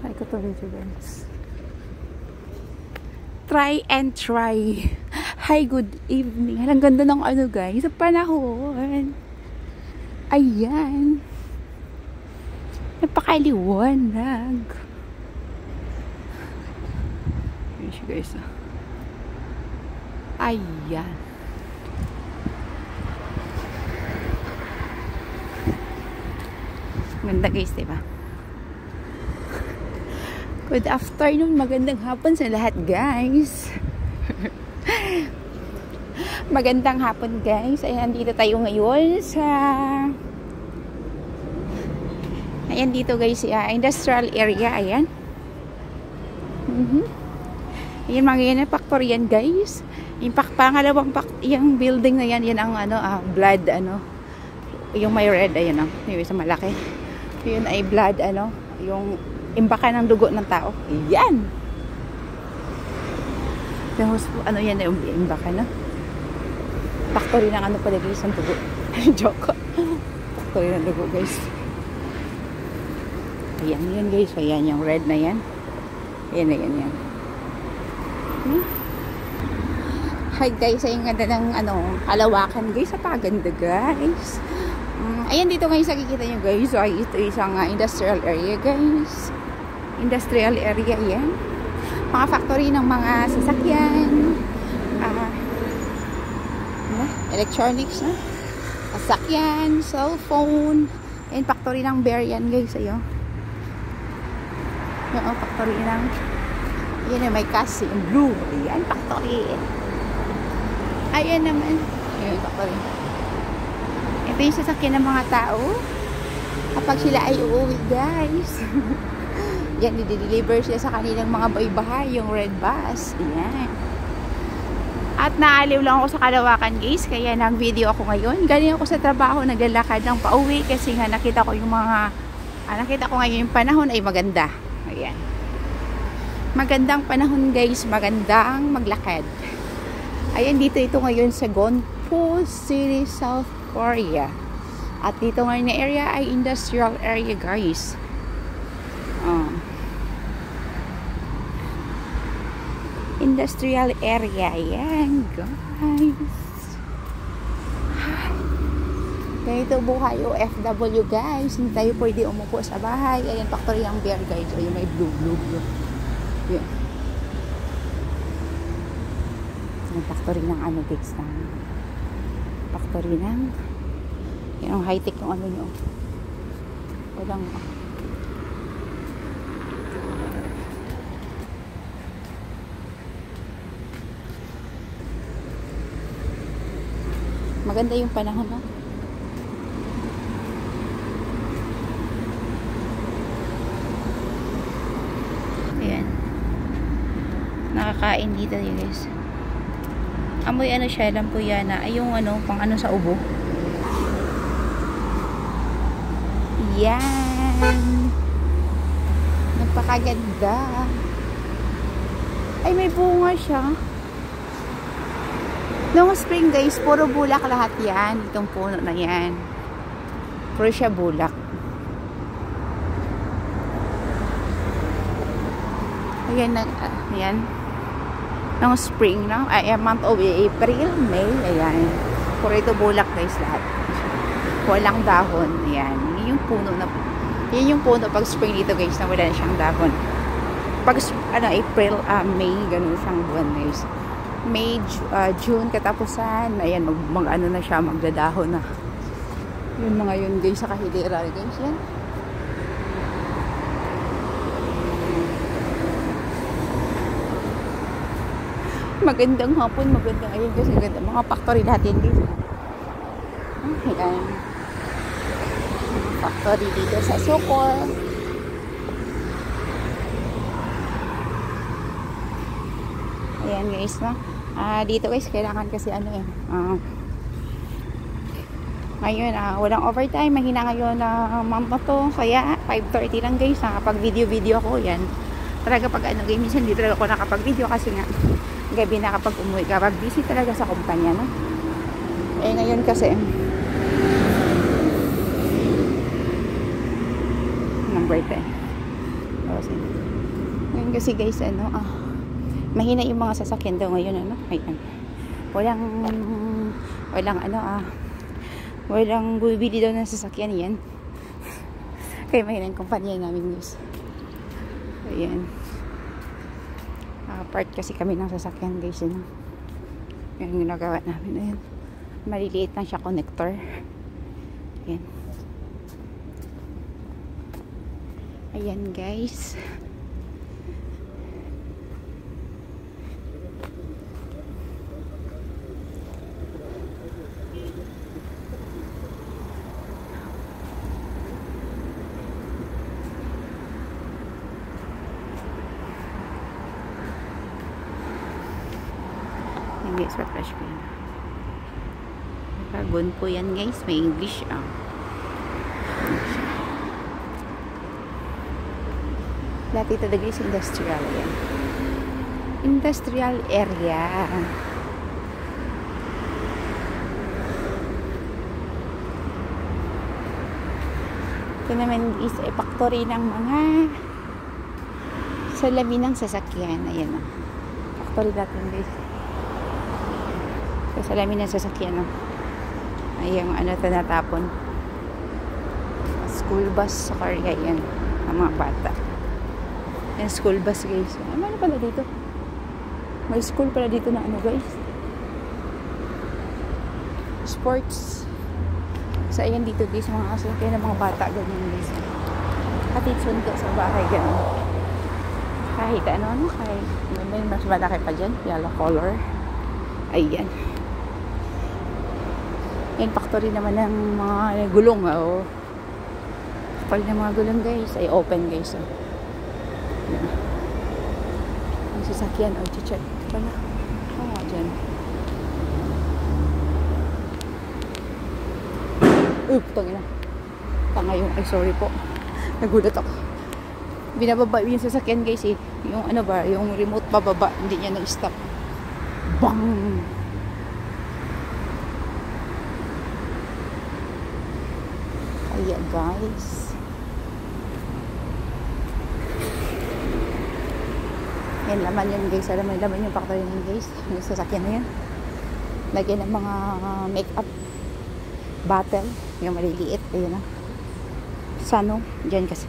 Try ko to video guys. Try and try. Hi, good evening. Ang ganda ng ano guys, sa panahon. Ayan. Napakaliwanag. Ayan siya guys. Ayan. Ganda guys, diba? Good afternoon, magandang hapon sa lahat guys. Magandang hapon guys. Ayan, dito tayo ngayon sa dito guys, industrial area. Ayan. Ayan, mga yan na factory yan guys. Yung pangalawang yung building na yan, yan ang blood yung may red, ayan yung isa malaki. Yun ay blood yung imbaka ng dugo ng tao. Yan. Yan yung imbaka na. Factory ng pala guys, ang dugo. Joke. Factory ng dugo guys. Ayan, yan guys. Ayan, yung red na yan. Ayan na yan. Hi guys, ayun ganda ng kalawakan guys. Napaganda guys. Ayan, dito guys, nakikita nyo guys. So, ito isang industrial area guys. Industrial area yan. Mga factory ng mga sasakyan. Electronics na. Sasakyan, cellphone. Ayan, factory ng bear yan guys. Ayun. Yung factory ng yan may kasi yung blue. Ayan, factory. Ayan naman. Ayan, factory. Ito yung sasakyan ng mga tao kapag sila ay uuwi guys. Yan, i-deliver sila sa kanilang mga bahay, yung red bus. Ayan. At naaliw lang ako sa kalawakan guys, kaya nag-video ako ngayon. Galing ako sa trabaho, naglalakad ng pauwi kasi nga nakita ko ngayon yung panahon ay maganda. Ayan. Magandang panahon guys, magandang maglakad. Ayan, dito ito ngayon sa Gonpo City, South Korea. At dito ngayon na area ay industrial area guys. Industrial area. Ayan guys. Ganito buhay OFW guys. Hindi tayo pwede umupo sa bahay. Ayan, factory ng bear guys. Ayan, may blue. Ayan. Yung factory ng guys. Factory ng yung high-tech yung nyo. Walang maganda yung panahon na. Ayan. Nakakain dito yun guys. Amoy siya, lampuyana. Ay yung pang sa ubo. Yan. Napakaganda. Ay, may bunga siya. Noong spring guys, puro bulak lahat yan. Itong puno na yan. Puro siya bulak. Ayan. Ayan. Noong spring, no? Month of April, May. Ayan. Puro ito bulak guys lahat. Walang dahon. Ayan. Yun yung puno pag spring dito guys na wala na siyang dahon. Pag April, May, ganun siyang buwan guys. May, June katapusan, ayan, na siya, magdadahon na. Yun mga yun guys sa kahilera guys. Yan. Magandang hapon, ayun guys, ganda. Mga factory lahat yan guys. Ayan. Factory dito sa Sokor. Ayan guys, no? Dito guys, kailangan kasi ngayon, walang overtime. Mahina ngayon month na to. Kaya, 5:30 lang guys. Nakapag video ako. Yan. Talaga pag guys, minsan di talaga ako nakapag-video kasi nga, gabi na kapag umuwi. Kapag busy talaga sa kumpanya, no? Eh, ngayon kasi, number 10. Ngayon kasi guys, ano, mahina yung mga sasakyan daw ngayon, ano. Ayan. Walang bumibili daw ng sasakyan yan. Kaya mahina yung kumpanya namin guys. Ayan. Part kasi kami ng sasakyan guys, ano. Yan yung ginagawa namin. Ayan. Maliliit lang siya, connector. Ayan. Ayan guys. Ayan guys, pa-flash ko yun. Bagon po yan guys, may English dati ito guys, industrial yan. Industrial area. Ito naman is a factory ng mga salamin ng sasakyan. Ayan factory dati guys. Sa salamin ng sasakyan ay yung tinatapon. School bus sa Korea yan ang mga bata. Yan school bus guys. Ano pala dito? May school pala dito na guys. Sports. So ayan dito guys, mga sasakyan ng mga bata ganyan guys. Hatid sundo sa bahay ganun. Kahit kahit may mas malaki pa dyan, yellow color. Ayan. Yan factory naman ng mga gulong. Factory ng mga gulong guys. Ay open guys. Yan. Ang sasakyan. Check. Pala. Dyan. Putang ina. Tanga yung, ay sorry po. Nagulat ako. Binababa yung sasakyan guys eh. Yung yung remote pababa. Hindi niya na-stop. Bang! Ayan guys. Yan laman yun guys. Laman yung factory yun guys. Yung sasakyan na yan. Lagyan ng mga make-up bottle. Yung maliliit. Ayan Sano. Diyan kasi.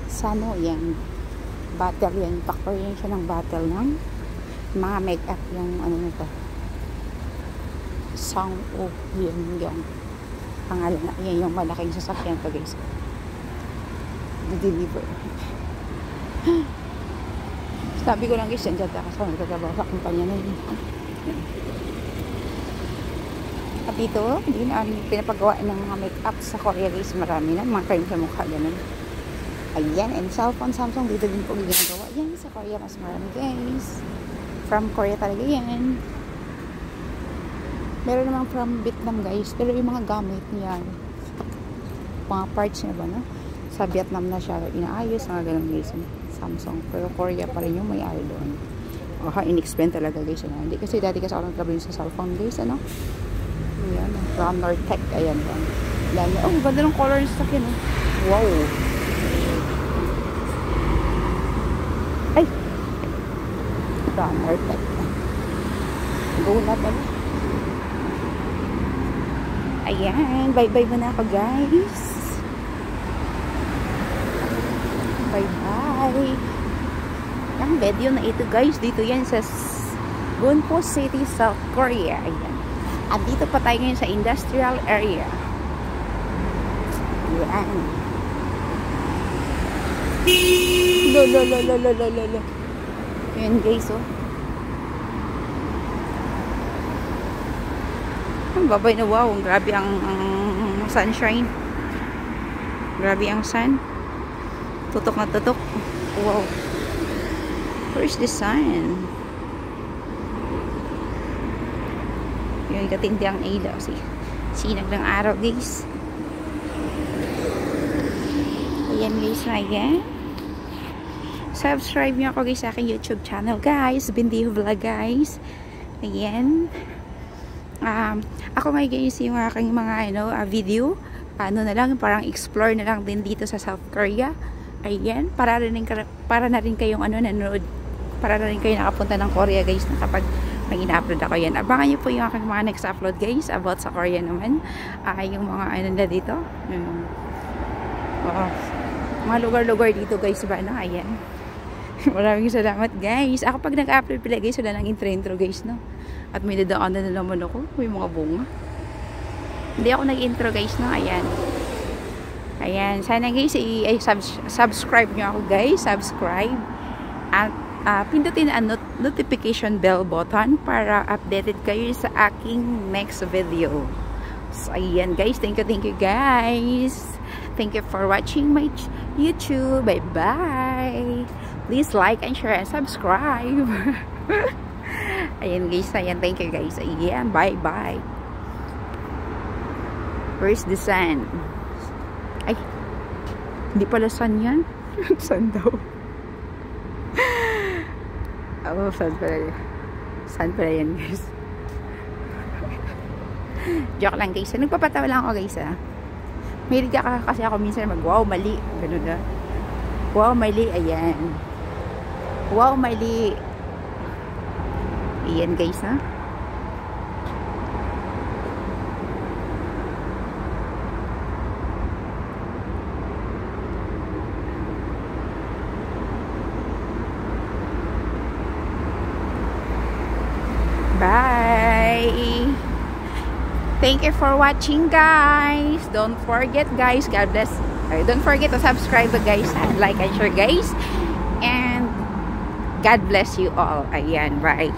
Sano yan. Bottle yan. Factory yan siya ng bottle ng mga make-up. Yung nito. Yung pangalan na. Yan yung malaking sasakyan to guys. Deliver. Sabi ko lang guys, dyan kasi nagtatrabaho sa kumpanya na yun. At dito, hindi na pinapagawa ng mga make-up sa Korea guys. Marami na, mga cream sa mukha ganun. Ayan, and cellphone, Samsung, dito din po ginagawa. Yan, sa Korea mas marami guys. From Korea talaga yan. Meron namang from Vietnam guys. Pero yung mga gamit niya, mga parts niya ba sa Vietnam na siya inaayos, mga ganun guys. Samsung. Pero Korea pa rin yung may-ari doon. In-explain talaga guys. Hindi kasi dati kasi ako nagtrabaho sa cellphone guys. Ayan. From Nortec. Ayan. Ganda ng color sa akin. Wow. Ay. From Nortec. Go na pala. Ayan. Bye-bye muna ako guys. Bye-bye. Ang video na ito guys, dito yan sa Gunpo City, South Korea. Ayan. At dito pa tayo ngayon sa industrial area. Ayan. Lolo. Ayan guys, Ang babay na wow. Grabe ang sunshine. Grabe ang sun. Tutok na tutok. Wow. Where's the sun? Yun, katindi ang ilaw. Sinag ng araw, guys. Ayan, guys, na yan. Subscribe nyo ako, guys, sa aking YouTube channel, guys. Bindiho Vlog, guys. Ayan. Ako ngayon guys, yung aking mga video, ano na lang, parang explore na lang din dito sa South Korea. Ayan, para na rin kayong nanonood, para na rin kayo nakapunta ng Korea guys, na kapag may ina-upload ako yan. Abangan nyo po yung aking mga next upload guys, about sa Korea naman. Yung mga na dito. Mga lugar-lugar dito guys ba, no? Ayan. Maraming salamat guys. Ako pag nag-upload pala guys, wala nang intro guys, no? At may dadaanan na naman ako. May mga bunga. Hindi ako nag-intro guys, no? Ayan. Ayan. Sana guys, subscribe nyo ako guys. Subscribe. At pindutin ang notification bell button para updated kayo sa aking next video. So, ayan guys. Thank you guys. Thank you for watching my YouTube. Bye-bye. Please like and share and subscribe. Ayan guys, ayan, thank you guys. Ayan, bye-bye. Where's the sun? Ay, hindi pala sun yan. Sun daw. Oh, sun pala yan. Sun pala yan guys. Joke lang guys. Nagpapatawa lang ako guys ha. May riga kasi ako minsan wow, mali. Ganun na. Wow, mali. Ayan. Wow, mali. Ayan guys ha. Bye. Thank you for watching guys. Don't forget guys. God bless. Don't forget to subscribe guys. Like and share guys. And God bless you all. Ayan, bye.